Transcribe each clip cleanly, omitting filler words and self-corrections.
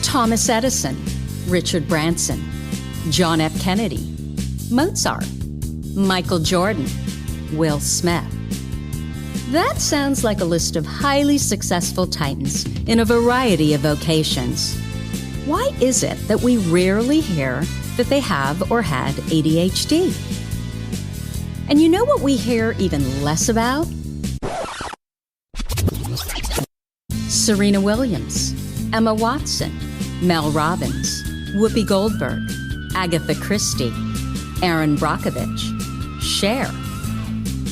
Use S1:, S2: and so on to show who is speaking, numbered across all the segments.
S1: Thomas Edison, Richard Branson, John F. Kennedy, Mozart, Michael Jordan, Will Smith. That sounds like a list of highly successful titans in a variety of vocations. Why is it that we rarely hear that they have or had ADHD? And you know what we hear even less about? Serena Williams, Emma Watson, Mel Robbins, Whoopi Goldberg, Agatha Christie, Erin Brockovich, Cher.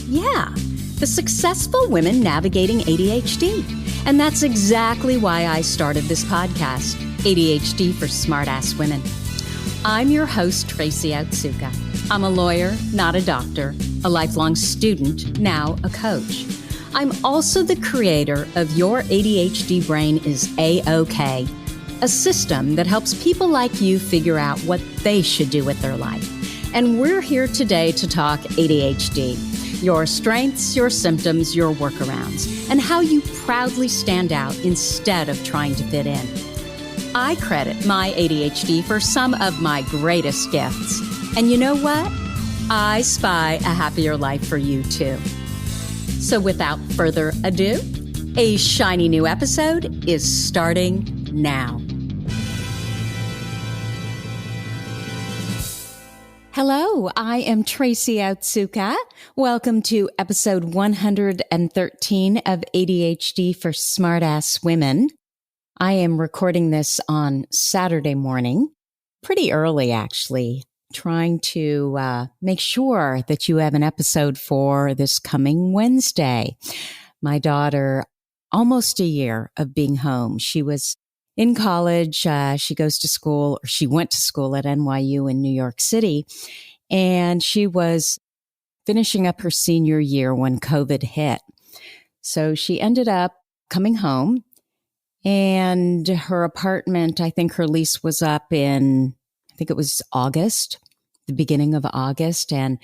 S1: Yeah, the successful women navigating ADHD. And that's exactly why I started this podcast, ADHD for Smartass Women. I'm your host, Tracy Otsuka. I'm a lawyer, not a doctor, a lifelong student, now a coach. I'm also the creator of Your ADHD Brain is A-OK, a system that helps people like you figure out what they should do with their life. And we're here today to talk ADHD, your strengths, your symptoms, your workarounds, and how you proudly stand out instead of trying to fit in. I credit my ADHD for some of my greatest gifts. And you know what? I spy a happier life for you too. So without further ado, a shiny new episode is starting now. Hello, I am Tracy Otsuka. Welcome to episode 113 of ADHD for Smartass Women. I am recording this on Saturday morning, pretty early actually, trying to make sure that you have an episode for this coming Wednesday. My daughter, almost a year of being home. She was in college. She goes to school, or she went to school at NYU in New York City, and she was finishing up her senior year when COVID hit. So she ended up coming home, and her apartment, I think her lease was up in, I think it was August, the beginning of August, and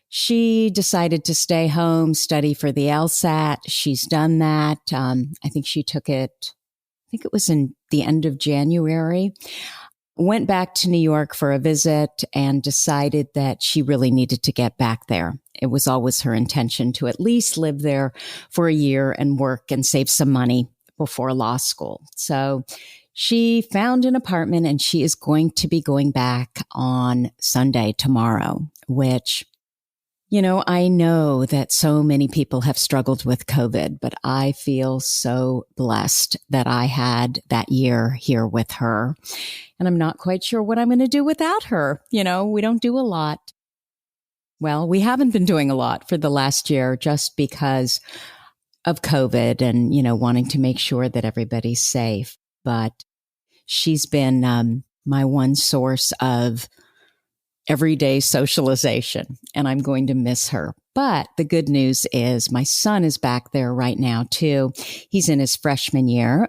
S1: she decided to stay home, study for the LSAT. She's done that. I think she took it, I think it was in the end of January, went back to New York for a visit and decided that she really needed to get back there. It was always her intention to at least live there for a year and work and save some money before law school. So she found an apartment and she is going to be going back on Sunday, tomorrow, which, you know, I know that so many people have struggled with COVID, but I feel so blessed that I had that year here with her. And I'm not quite sure what I'm going to do without her. You know, we don't do a lot. Well, we haven't been doing a lot for the last year just because of COVID and, you know, wanting to make sure that everybody's safe. But she's been my one source of everyday socialization, and I'm going to miss her. But the good news is my son is back there right now, too. He's in his freshman year,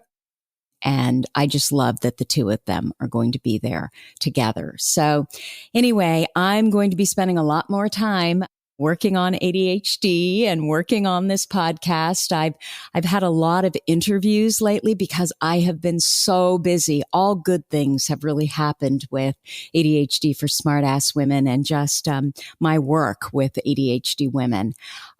S1: and I just love that the two of them are going to be there together. So anyway, I'm going to be spending a lot more time working on ADHD and working on this podcast. I've had a lot of interviews lately because I have been so busy. All good things have really happened with ADHD for Smartass Women and just my work with ADHD women.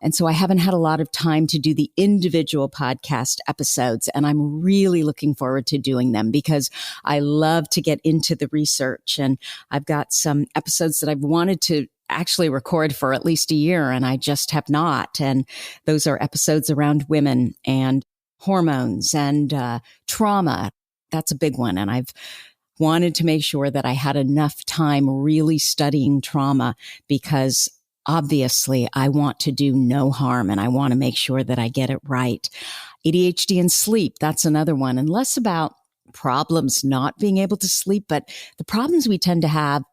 S1: And so I haven't had a lot of time to do the individual podcast episodes, and I'm really looking forward to doing them because I love to get into the research. And I've got some episodes that I've wanted to actually record for at least a year, and I just have not. And those are episodes around women and hormones and trauma. That's a big one. And I've wanted to make sure that I had enough time really studying trauma because obviously I want to do no harm and I want to make sure that I get it right. ADHD and sleep, that's another one. And less about problems not being able to sleep, but the problems we tend to have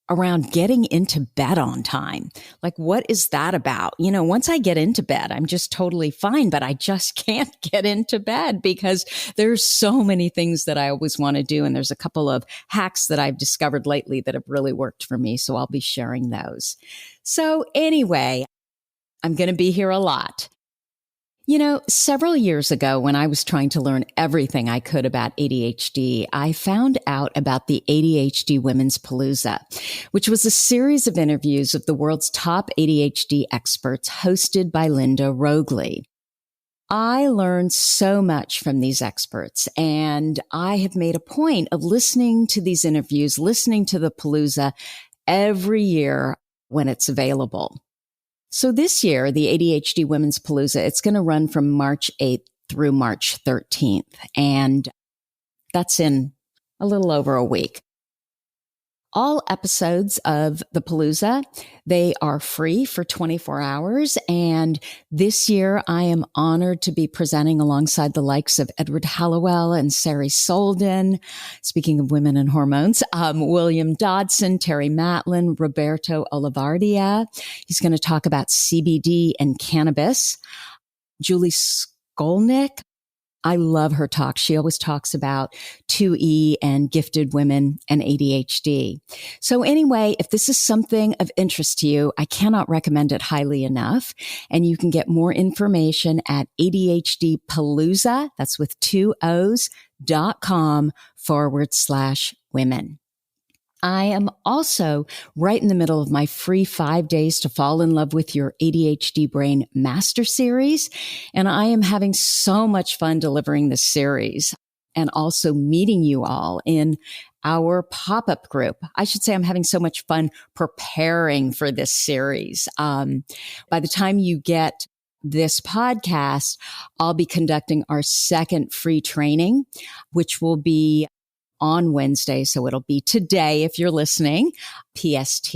S1: around getting into bed on time. Like, what is that about? You know, once I get into bed, I'm just totally fine, but I just can't get into bed because there's so many things that I always want to do. And there's a couple of hacks that I've discovered lately that have really worked for me. So I'll be sharing those. So anyway, I'm going to be here a lot. Several years ago, when I was trying to learn everything I could about ADHD, I found out about the ADHD Women's Palooza, which was a series of interviews of the world's top ADHD experts hosted by Linda Rogley. I learned so much from these experts, and I have made a point of listening to these interviews, listening to the Palooza every year when it's available. So this year, the ADHD Women's Palooza, it's going to run from March 8th through March 13th. And that's in a little over a week. All episodes of the Palooza, they are free for 24 hours. And this year, I am honored to be presenting alongside the likes of Edward Hallowell and Sari Solden. Speaking of women and hormones, William Dodson, Terry Matlin, Roberto Olivardia. He's going to talk about CBD and cannabis. Julie Skolnick. I love her talk. She always talks about 2E and gifted women and ADHD. So anyway, if this is something of interest to you, I cannot recommend it highly enough. And you can get more information at ADHDpalooza, that's with 2 O's.com/women. I am also right in the middle of my free 5 days to fall in love with your ADHD brain master series. And I am having so much fun delivering this series and also meeting you all in our pop-up group. I should say I'm having so much fun preparing for this series. By the time you get this podcast, I'll be conducting our second free training, which will be on Wednesday. So it'll be today if you're listening, PST.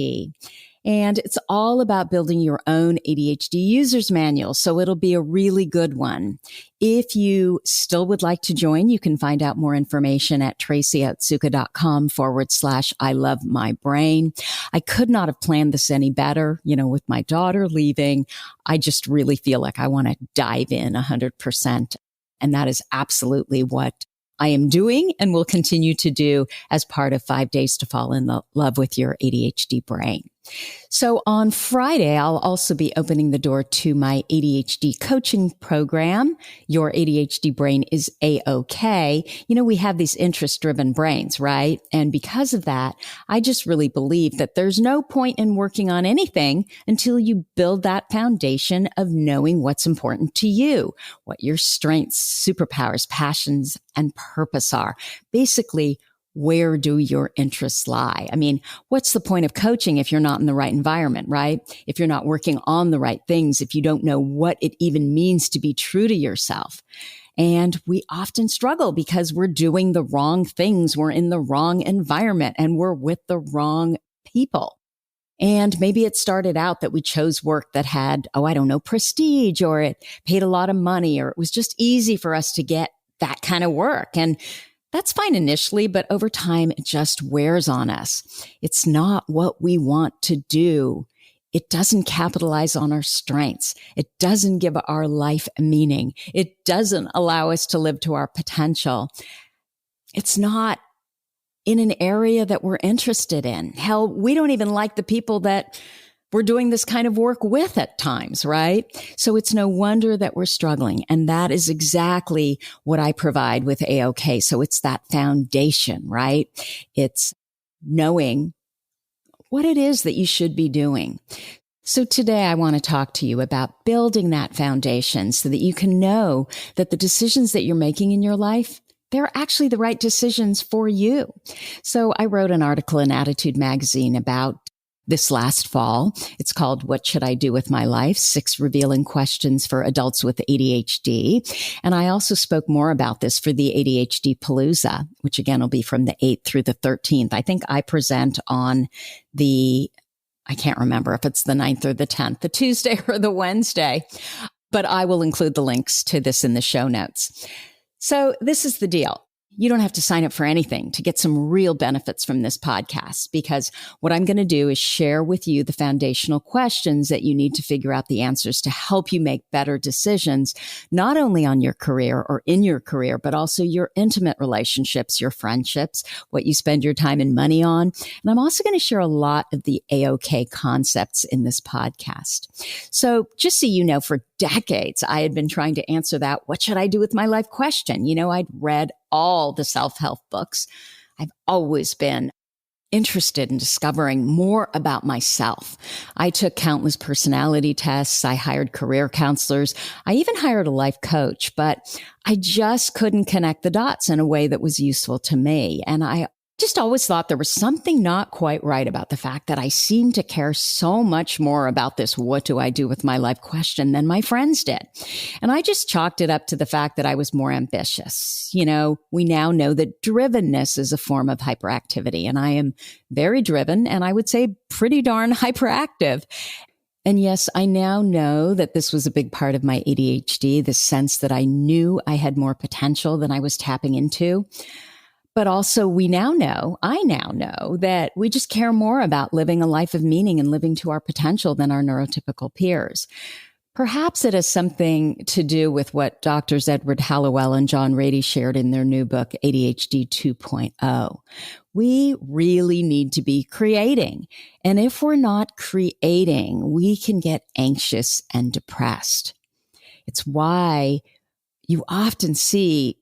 S1: And it's all about building your own ADHD user's manual. So it'll be a really good one. If you still would like to join, you can find out more information at tracyotsuka.com/I love my brain. I could not have planned this any better. With my daughter leaving, I just really feel like I want to dive in 100%. And that is absolutely what I am doing and will continue to do as part of 5 days to fall in love with your ADHD brain. So on Friday, I'll also be opening the door to my ADHD coaching program. Your ADHD brain is A-OK. We have these interest-driven brains, right? And because of that, I just really believe that there's no point in working on anything until you build that foundation of knowing what's important to you, what your strengths, superpowers, passions, and purpose are. Basically, where do your interests lie? I mean, what's the point of coaching if you're not in the right environment, right? If you're not working on the right things, if you don't know what it even means to be true to yourself. And we often struggle because we're doing the wrong things. We're in the wrong environment and we're with the wrong people. And maybe it started out that we chose work that had, prestige, or it paid a lot of money, or it was just easy for us to get that kind of work. And that's fine initially, but over time, it just wears on us. It's not what we want to do. It doesn't capitalize on our strengths. It doesn't give our life a meaning. It doesn't allow us to live to our potential. It's not in an area that we're interested in. Hell, we don't even like the people that we're doing this kind of work with at times, right? So it's no wonder that we're struggling. And that is exactly what I provide with A-OK. So it's that foundation, right? It's knowing what it is that you should be doing. So today I want to talk to you about building that foundation so that you can know that the decisions that you're making in your life, they're actually the right decisions for you. So I wrote an article in Attitude magazine about this last fall. It's called What Should I Do With My Life? 6 Revealing Questions for Adults with ADHD. And I also spoke more about this for the ADHD Palooza, which again will be from the 8th through the 13th. I think I present on I can't remember if it's the 9th or the 10th, the Tuesday or the Wednesday, but I will include the links to this in the show notes. So this is the deal. You don't have to sign up for anything to get some real benefits from this podcast, because what I'm going to do is share with you the foundational questions that you need to figure out the answers to help you make better decisions, not only on your career or in your career, but also your intimate relationships, your friendships, what you spend your time and money on. And I'm also going to share a lot of the A-OK concepts in this podcast. So just so you know, for decades, I had been trying to answer that, what should I do with my life question? I'd read all the self-help books. I've always been interested in discovering more about myself. I took countless personality tests. I hired career counselors. I even hired a life coach, but I just couldn't connect the dots in a way that was useful to me. And I just always thought there was something not quite right about the fact that I seemed to care so much more about this what do I do with my life question than my friends did. And I just chalked it up to the fact that I was more ambitious. We now know that drivenness is a form of hyperactivity, and I am very driven and I would say pretty darn hyperactive. And yes, I now know that this was a big part of my ADHD, the sense that I knew I had more potential than I was tapping into. But also I now know that we just care more about living a life of meaning and living to our potential than our neurotypical peers. Perhaps it has something to do with what Drs. Edward Hallowell and John Rady shared in their new book, ADHD 2.0. We really need to be creating. And if we're not creating, we can get anxious and depressed. It's why you often see,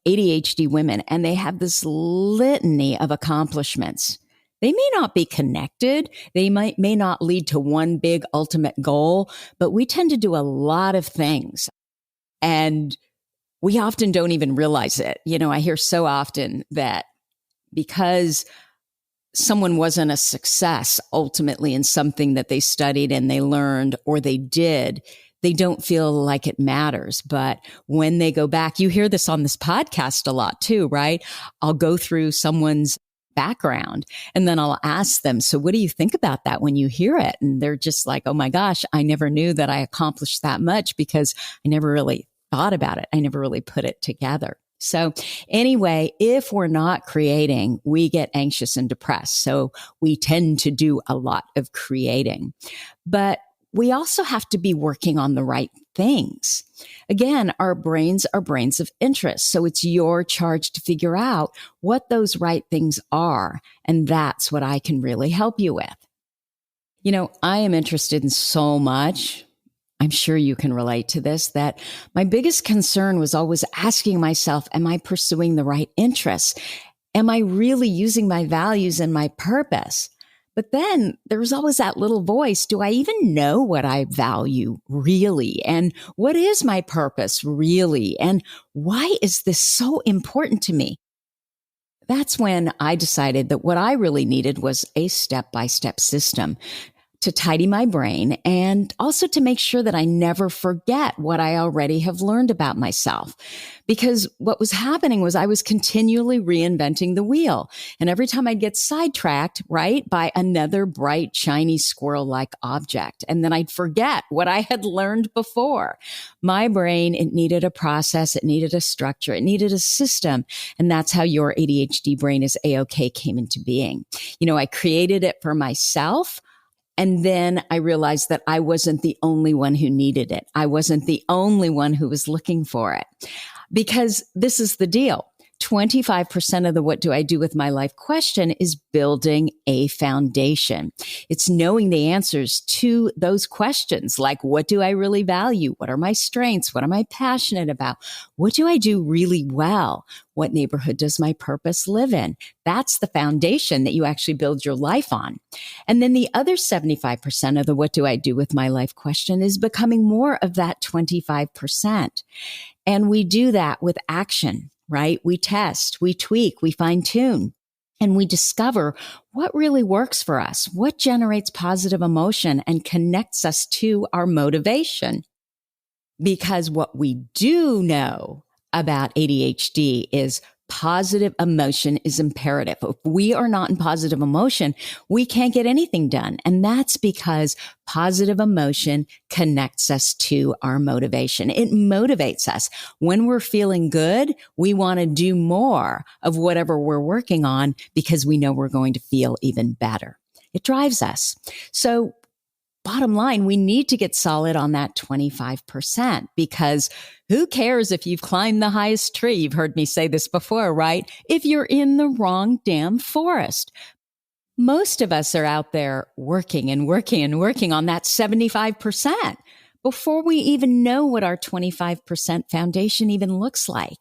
S1: ADHD women, and they have this litany of accomplishments. They may not be connected. They may not lead to one big ultimate goal, but we tend to do a lot of things. And we often don't even realize it. I hear so often that because someone wasn't a success ultimately in something that they studied and they learned or they did, they don't feel like it matters. But when they go back, you hear this on this podcast a lot too, right? I'll go through someone's background and then I'll ask them, so what do you think about that when you hear it? And they're just like, oh my gosh, I never knew that I accomplished that much because I never really thought about it. I never really put it together. So anyway, if we're not creating, we get anxious and depressed. So we tend to do a lot of creating. But we also have to be working on the right things. Again, our brains are brains of interest. So it's your charge to figure out what those right things are. And that's what I can really help you with. I am interested in so much. I'm sure you can relate to this, that my biggest concern was always asking myself, am I pursuing the right interests? Am I really using my values and my purpose? But then there's always that little voice. Do I even know what I value really? And what is my purpose really? And why is this so important to me? That's when I decided that what I really needed was a step-by-step system to tidy my brain and also to make sure that I never forget what I already have learned about myself. Because what was happening was I was continually reinventing the wheel. And every time I'd get sidetracked, right, by another bright, shiny squirrel-like object. And then I'd forget what I had learned before. My brain, it needed a process. It needed a structure. It needed a system. And that's how your ADHD brain is A-OK came into being. I created it for myself. And then I realized that I wasn't the only one who needed it. I wasn't the only one who was looking for it. Because this is the deal. 25% of the what do I do with my life question is building a foundation. It's knowing the answers to those questions, like what do I really value? What are my strengths? What am I passionate about? What do I do really well? What neighborhood does my purpose live in? That's the foundation that you actually build your life on. And then the other 75% of the what do I do with my life question is becoming more of that 25%. And we do that with action, right? We test, we tweak, we fine tune, and we discover what really works for us, what generates positive emotion and connects us to our motivation. Because what we do know about ADHD is positive emotion is imperative. If we are not in positive emotion, we can't get anything done. And that's because positive emotion connects us to our motivation. It motivates us. When we're feeling good, we want to do more of whatever we're working on because we know we're going to feel even better. It drives us. So bottom line, we need to get solid on that 25% because who cares if you've climbed the highest tree? You've heard me say this before, right? If you're in the wrong damn forest. Most of us are out there working and working and working on that 75%. before we even know what our 25% foundation even looks like.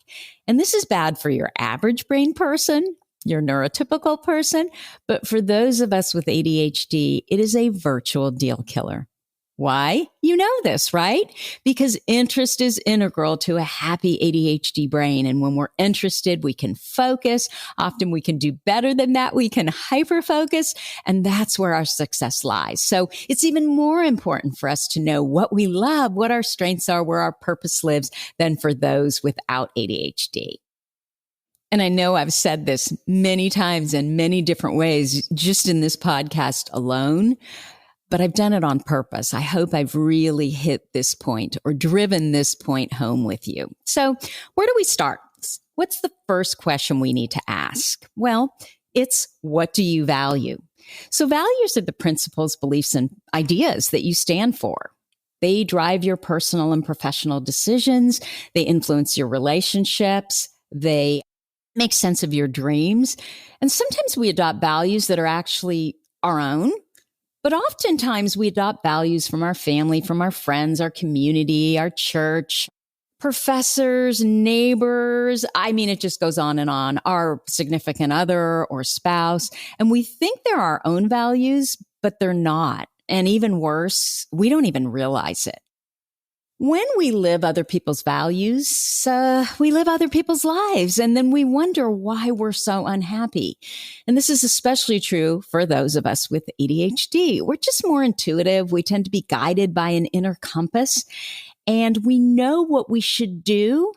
S1: And this is bad for your average brain person, your neurotypical person, but for those of us with ADHD, it is a virtual deal killer. Why? You know this, right? Because interest is integral to a happy ADHD brain. And when we're interested, we can focus. Often we can do better than that. We can hyper-focus. And that's where our success lies. So it's even more important for us to know what we love, what our strengths are, where our purpose lives than for those without ADHD. And I know I've said this many times in many different ways, just in this podcast alone, but I've done it on purpose. I hope I've really hit this point or driven this point home with you. So where do we start? What's the first question we need to ask? Well, it's what do you value? So values are the principles, beliefs, and ideas that you stand for. They drive your personal and professional decisions. They influence your relationships. They make sense of your dreams. And sometimes we adopt values that are actually our own, but oftentimes we adopt values from our family, from our friends, our community, our church, professors, neighbors. I mean, it just goes on and on, our significant other or spouse. And we think they're our own values, but they're not. And even worse, we don't even realize it. When we live other people's values, we live other people's lives, and then we wonder why we're so unhappy. And this is especially true for those of us with ADHD. We're just more intuitive. We tend to be guided by an inner compass, and we know what we should do.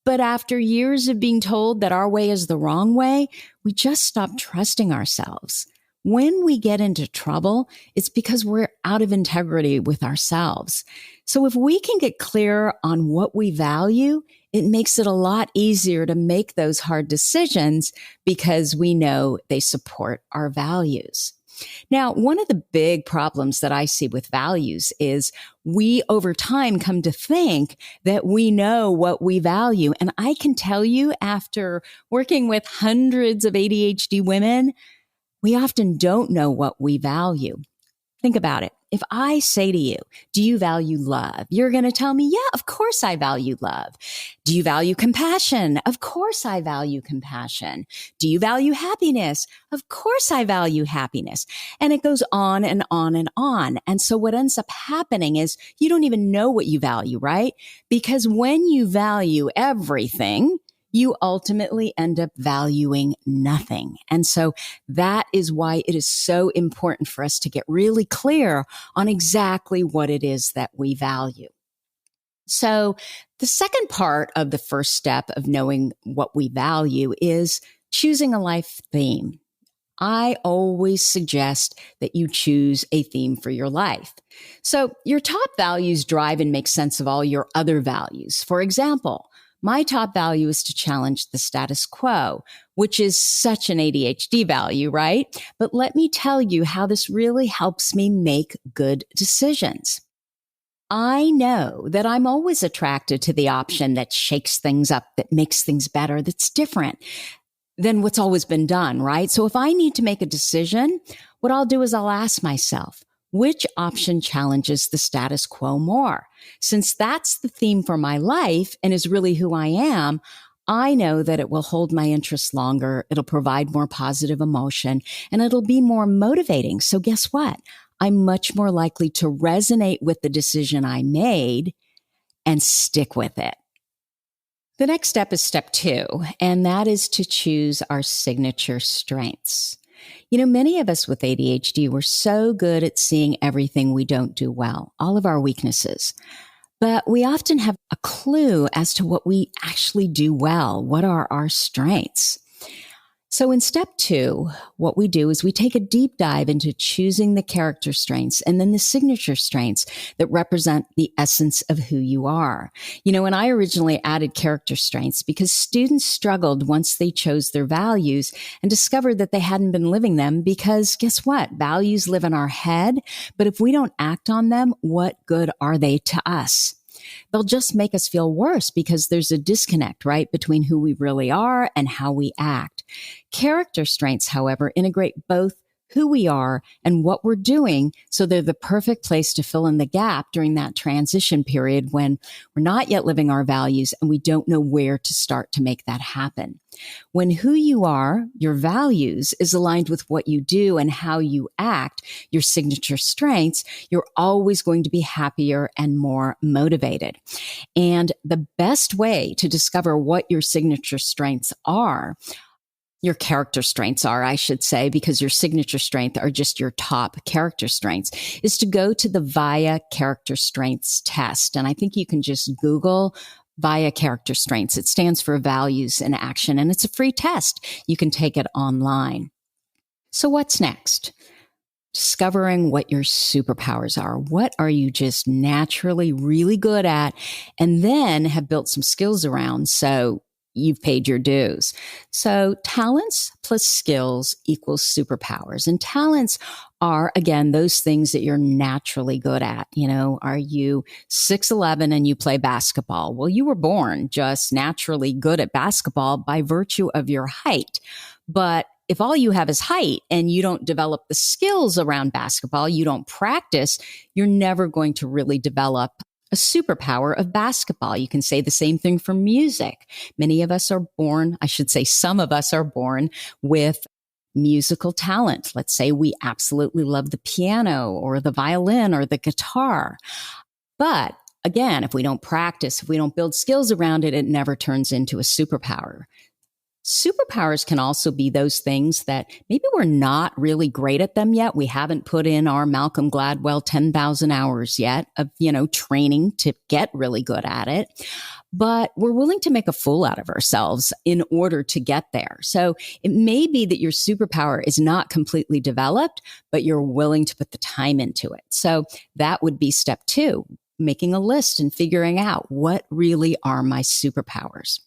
S1: But after years of being told that our way is the wrong way, we just stop trusting ourselves. When we get into trouble, it's because we're out of integrity with ourselves. So if we can get clear on what we value, it makes it a lot easier to make those hard decisions because we know they support our values. Now, one of the big problems that I see with values is we over time come to think that we know what we value. And I can tell you, after working with hundreds of ADHD women, we often don't know what we value. Think about it. If I say to you, do you value love? You're going to tell me, yeah, of course I value love. Do you value compassion? Of course I value compassion. Do you value happiness? Of course I value happiness. And it goes on and on and on. And so what ends up happening is you don't even know what you value, right? Because when you value everything, you ultimately end up valuing nothing. And so that is why it is so important for us to get really clear on exactly what it is that we value. So the second part of the first step of knowing what we value is choosing a life theme. I always suggest that you choose a theme for your life. So your top values drive and make sense of all your other values. For example, my top value is to challenge the status quo, which is such an ADHD value, right? But let me tell you how this really helps me make good decisions. I know that I'm always attracted to the option that shakes things up, that makes things better, that's different than what's always been done, right? So if I need to make a decision, what I'll do is I'll ask myself, which option challenges the status quo more? Since that's the theme for my life and is really who I am, I know that it will hold my interest longer. It'll provide more positive emotion and it'll be more motivating. So guess what? I'm much more likely to resonate with the decision I made and stick with it. The next step is step 2, and that is to choose our signature strengths. You know, many of us with ADHD, we're so good at seeing everything we don't do well, all of our weaknesses. But we often have a clue as to what we actually do well. What are our strengths? So in step 2, what we do is we take a deep dive into choosing the character strengths and then the signature strengths that represent the essence of who you are. You know, and I originally added character strengths because students struggled once they chose their values and discovered that they hadn't been living them because guess what? Values live in our head, but if we don't act on them, what good are they to us? They'll just make us feel worse because there's a disconnect, right, between who we really are and how we act. Character strengths, however, integrate both who we are and what we're doing, so they're the perfect place to fill in the gap during that transition period when we're not yet living our values and we don't know where to start to make that happen. When who you are, your values, is aligned with what you do and how you act, your signature strengths, you're always going to be happier and more motivated. And the best way to discover what your signature strengths are, your character strengths are, I should say, because your signature strengths are just your top character strengths, is to go to the VIA Character Strengths Test. And I think you can just Google VIA Character Strengths. It stands for Values in Action, and it's a free test. You can take it online. So what's next? Discovering what your superpowers are. What are you just naturally really good at, and then have built some skills around so you've paid your dues. So talents plus skills equals superpowers. And talents are, again, those things that you're naturally good at. You know, are you 6'11" and you play basketball? Well, you were born just naturally good at basketball by virtue of your height. But if all you have is height and you don't develop the skills around basketball, you don't practice, you're never going to really develop a superpower of basketball. You can say the same thing for music. Many of us are born, I should say some of us are born with musical talent. Let's say we absolutely love the piano or the violin or the guitar. But again, if we don't practice, if we don't build skills around it, it never turns into a superpower. Superpowers can also be those things that maybe we're not really great at them yet. We haven't put in our Malcolm Gladwell 10,000 hours yet of, training to get really good at it. But we're willing to make a fool out of ourselves in order to get there. So it may be that your superpower is not completely developed, but you're willing to put the time into it. So that would be step 2, making a list and figuring out what really are my superpowers.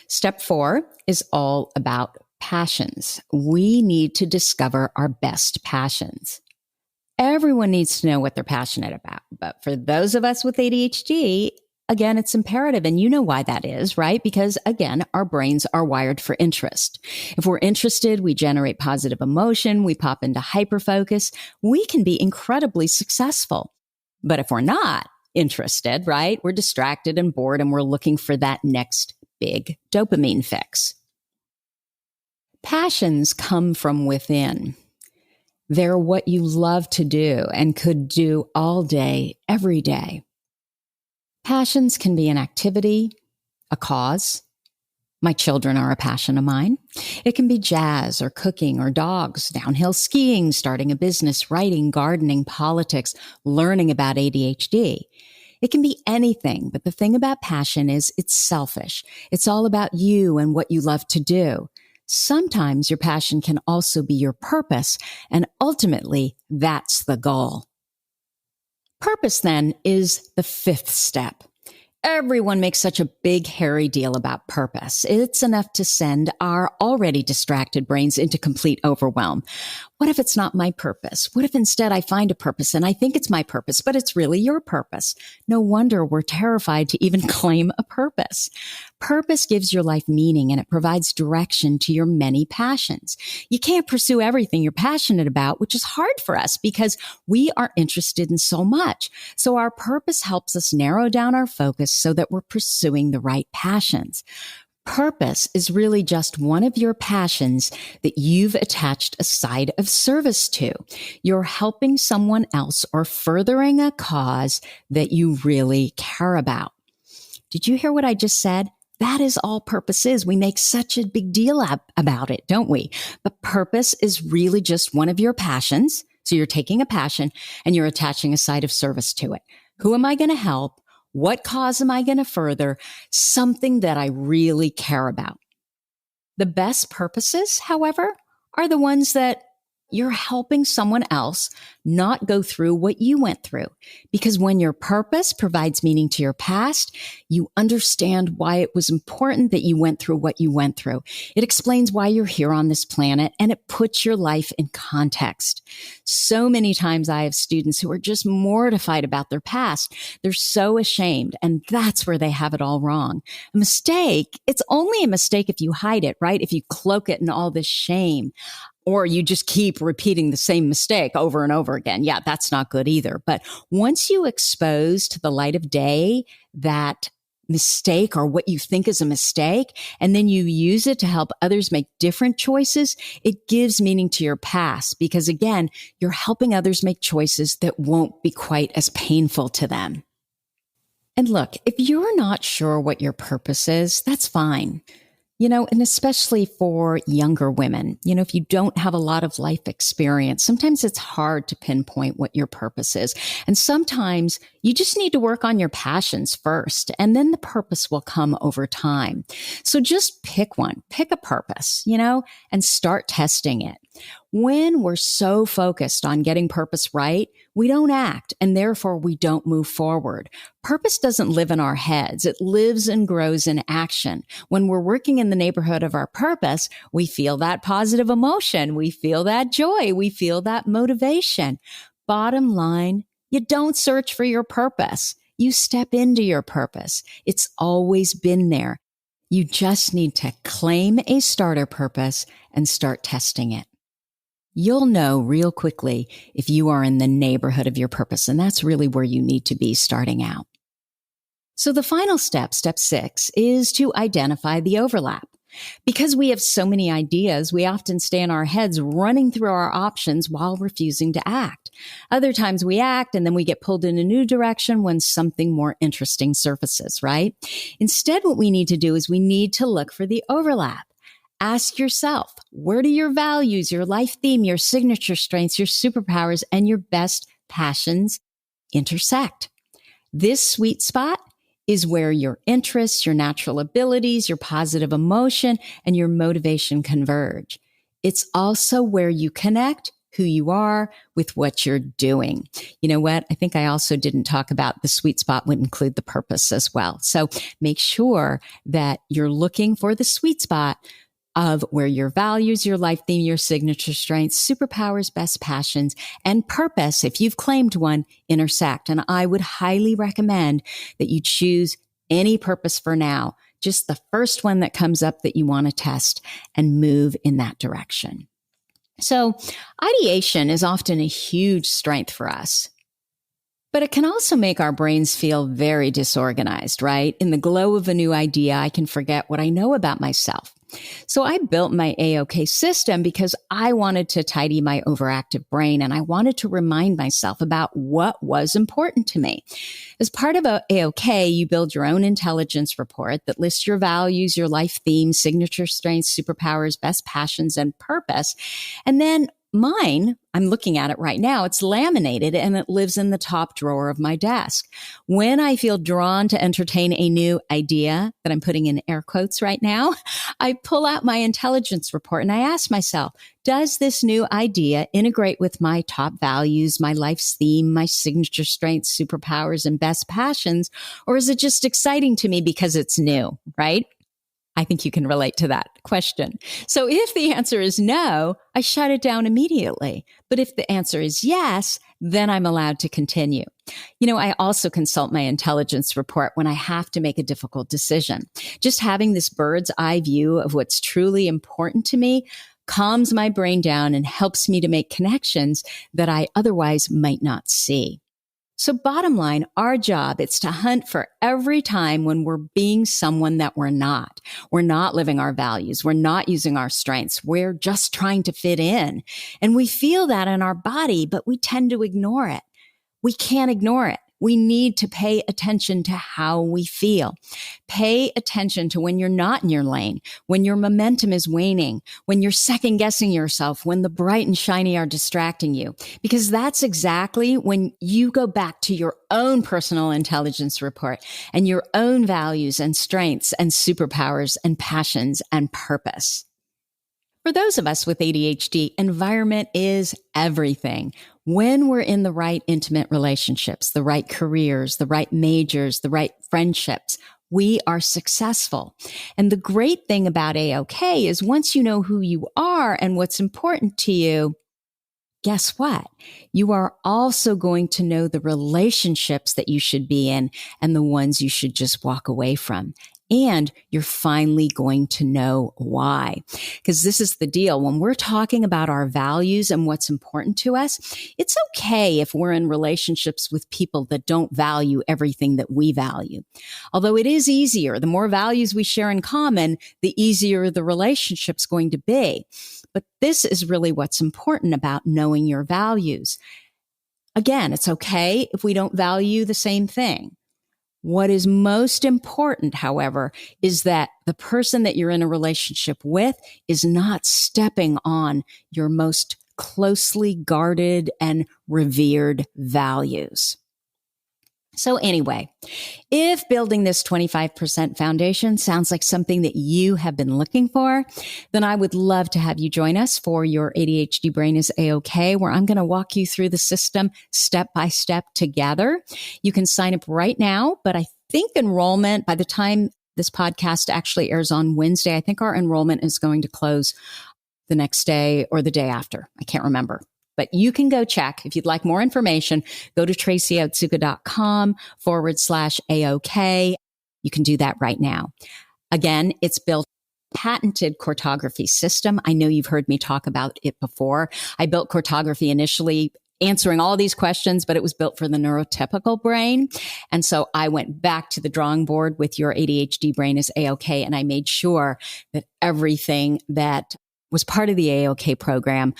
S1: Step 4 is all about passions. We need to discover our best passions. Everyone needs to know what they're passionate about. But for those of us with ADHD, again, it's imperative. And you know why that is, right? Because again, our brains are wired for interest. If we're interested, we generate positive emotion. We pop into hyperfocus. We can be incredibly successful. But if we're not interested, right? We're distracted and bored and we're looking for that next big dopamine fix. Passions come from within. They're what you love to do and could do all day, every day. Passions can be an activity, a cause. My children are a passion of mine. It can be jazz or cooking or dogs, downhill skiing, starting a business, writing, gardening, politics, learning about ADHD. It can be anything, but the thing about passion is it's selfish. It's all about you and what you love to do. Sometimes your passion can also be your purpose, and ultimately, that's the goal. Purpose, then, is the 5th step. Everyone makes such a big, hairy deal about purpose. It's enough to send our already distracted brains into complete overwhelm. What if it's not my purpose? What if instead I find a purpose and I think it's my purpose, but it's really your purpose? No wonder we're terrified to even claim a purpose. Purpose gives your life meaning and it provides direction to your many passions. You can't pursue everything you're passionate about, which is hard for us because we are interested in so much. So our purpose helps us narrow down our focus so that we're pursuing the right passions. Purpose is really just one of your passions that you've attached a side of service to. You're helping someone else or furthering a cause that you really care about. Did you hear what I just said? That is all purpose is. We make such a big deal about it, don't we? But purpose is really just one of your passions. So you're taking a passion and you're attaching a side of service to it. Who am I going to help? What cause am I going to further? Something that I really care about. The best purposes, however, are the ones that you're helping someone else not go through what you went through. Because when your purpose provides meaning to your past, you understand why it was important that you went through what you went through. It explains why you're here on this planet and it puts your life in context. So many times I have students who are just mortified about their past. They're so ashamed, and that's where they have it all wrong. A mistake, it's only a mistake if you hide it, right? If you cloak it in all this shame. Or you just keep repeating the same mistake over and over again. Yeah, that's not good either. But once you expose to the light of day that mistake or what you think is a mistake, and then you use it to help others make different choices, it gives meaning to your past because again, you're helping others make choices that won't be quite as painful to them. And look, if you're not sure what your purpose is, that's fine. And especially for younger women, if you don't have a lot of life experience, sometimes it's hard to pinpoint what your purpose is. And sometimes you just need to work on your passions first, and then the purpose will come over time. So just pick one, pick a purpose, and start testing it. When we're so focused on getting purpose right, we don't act, and therefore we don't move forward. Purpose doesn't live in our heads. It lives and grows in action. When we're working in the neighborhood of our purpose, we feel that positive emotion. We feel that joy. We feel that motivation. Bottom line, you don't search for your purpose. You step into your purpose. It's always been there. You just need to claim a starter purpose and start testing it. You'll know real quickly if you are in the neighborhood of your purpose, and that's really where you need to be starting out. So the final step, step 6, is to identify the overlap. Because we have so many ideas, we often stay in our heads running through our options while refusing to act. Other times we act and then we get pulled in a new direction when something more interesting surfaces, right? Instead, what we need to do is we need to look for the overlap. Ask yourself, where do your values, your life theme, your signature strengths, your superpowers, and your best passions intersect? This sweet spot is where your interests, your natural abilities, your positive emotion, and your motivation converge. It's also where you connect who you are with what you're doing. You know what? I think I also didn't talk about the sweet spot would include the purpose as well. So make sure that you're looking for the sweet spot of where your values, your life theme, your signature strengths, superpowers, best passions, and purpose, if you've claimed one, intersect. And I would highly recommend that you choose any purpose for now, just the first one that comes up that you want to test, and move in that direction. So ideation is often a huge strength for us. But it can also make our brains feel very disorganized, right? In the glow of a new idea, I can forget what I know about myself. So I built my AOK system because I wanted to tidy my overactive brain and I wanted to remind myself about what was important to me. As part of AOK, you build your own intelligence report that lists your values, your life theme, signature strengths, superpowers, best passions, and purpose. And then mine, I'm looking at it right now, it's laminated and it lives in the top drawer of my desk. When I feel drawn to entertain a new idea that I'm putting in air quotes right now, I pull out my intelligence report and I ask myself, does this new idea integrate with my top values, my life's theme, my signature strengths, superpowers, and best passions? Or is it just exciting to me because it's new, right? I think you can relate to that question. So if the answer is no, I shut it down immediately. But if the answer is yes, then I'm allowed to continue. I also consult my intelligence report when I have to make a difficult decision. Just having this bird's eye view of what's truly important to me calms my brain down and helps me to make connections that I otherwise might not see. So bottom line, our job is to hunt for every time when we're being someone that we're not. We're not living our values. We're not using our strengths. We're just trying to fit in. And we feel that in our body, but we tend to ignore it. We can't ignore it. We need to pay attention to how we feel. Pay attention to when you're not in your lane, when your momentum is waning, when you're second guessing yourself, when the bright and shiny are distracting you, because that's exactly when you go back to your own personal intelligence report and your own values and strengths and superpowers and passions and purpose. For those of us with ADHD, environment is everything. When we're in the right intimate relationships, the right careers, the right majors, the right friendships, we are successful. And the great thing about AOK is once you know who you are and what's important to you, guess what? You are also going to know the relationships that you should be in and the ones you should just walk away from. And you're finally going to know why. Because this is the deal. When we're talking about our values and what's important to us, it's okay if we're in relationships with people that don't value everything that we value. Although it is easier, the more values we share in common, the easier the relationship's going to be. But this is really what's important about knowing your values. Again, it's okay if we don't value the same thing. What is most important, however, is that the person that you're in a relationship with is not stepping on your most closely guarded and revered values. So anyway, if building this 25% foundation sounds like something that you have been looking for, then I would love to have you join us for your ADHD Brain is A-OK, where I'm going to walk you through the system step by step together. You can sign up right now, but I think enrollment, by the time this podcast actually airs on Wednesday, I think our enrollment is going to close the next day or the day after. I can't remember. But you can go check. If you'd like more information, go to tracyotsuka.com/AOK. You can do that right now. Again, it's built patented cartography system. I know you've heard me talk about it before. I built cartography initially answering all these questions, but it was built for the neurotypical brain. And so I went back to the drawing board with your ADHD Brain is A-OK, and I made sure that everything that was part of the A-OK program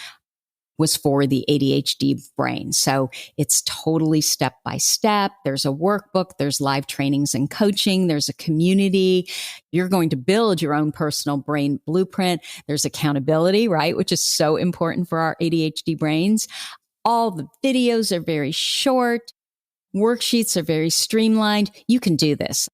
S1: was for the ADHD brain. So it's totally step by step. There's a workbook, there's live trainings and coaching, there's a community. You're going to build your own personal brain blueprint. There's accountability, right? Which is so important for our ADHD brains. All the videos are very short. Worksheets are very streamlined. You can do this.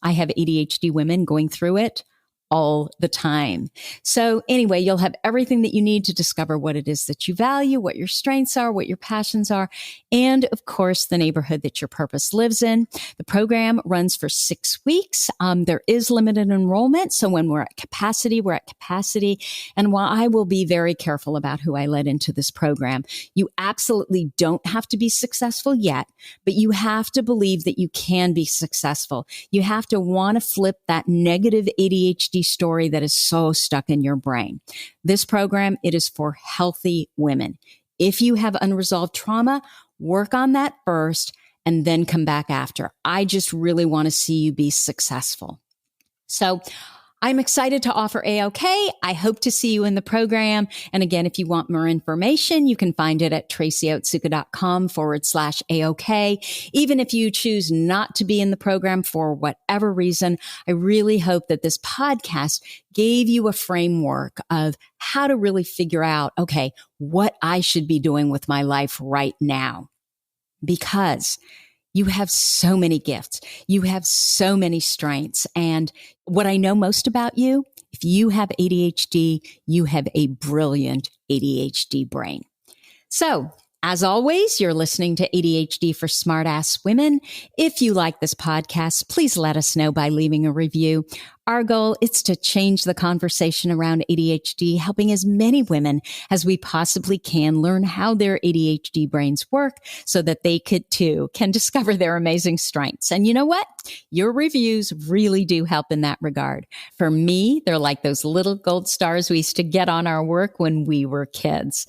S1: I have ADHD women going through it all the time. So anyway, you'll have everything that you need to discover what it is that you value, what your strengths are, what your passions are, and of course, the neighborhood that your purpose lives in. The program runs for 6 weeks. There is limited enrollment. So when we're at capacity, we're at capacity. And while I will be very careful about who I let into this program, you absolutely don't have to be successful yet, but you have to believe that you can be successful. You have to want to flip that negative ADHD story that is so stuck in your brain. This program, it is for healthy women. If you have unresolved trauma, work on that first and then come back after. I just really want to see you be successful. So I'm excited to offer A-OK. I hope to see you in the program. And again, if you want more information, you can find it at tracyotsuka.com/AOK. Even if you choose not to be in the program for whatever reason, I really hope that this podcast gave you a framework of how to really figure out, okay, what I should be doing with my life right now. Because you have so many gifts. You have so many strengths. And what I know most about you, if you have ADHD, you have a brilliant ADHD brain. So, as always, you're listening to ADHD for Smartass Women. If you like this podcast, please let us know by leaving a review. Our goal is to change the conversation around ADHD, helping as many women as we possibly can learn how their ADHD brains work so that they can discover their amazing strengths. And you know what? Your reviews really do help in that regard. For me, they're like those little gold stars we used to get on our work when we were kids.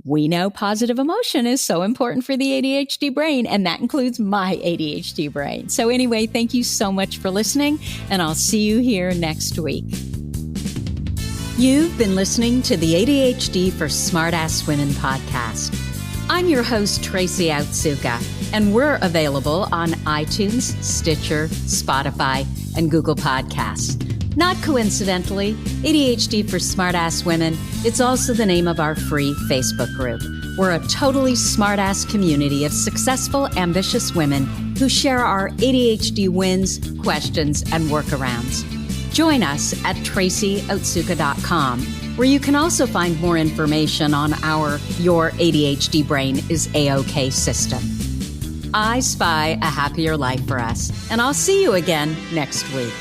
S1: We know positive emotion is so important for the ADHD brain, and that includes my ADHD brain. So anyway, thank you so much for listening, and I'll see you here next week. You've been listening to the ADHD for Smartass Women podcast. I'm your host, Tracy Otsuka, and we're available on iTunes, Stitcher, Spotify, and Google Podcasts. Not coincidentally, ADHD for Smartass Women, it's also the name of our free Facebook group. We're a totally smartass community of successful, ambitious women who share our ADHD wins, questions, and workarounds. Join us at tracyotsuka.com, where you can also find more information on our Your ADHD Brain is A-OK system. I spy a happier life for us, and I'll see you again next week.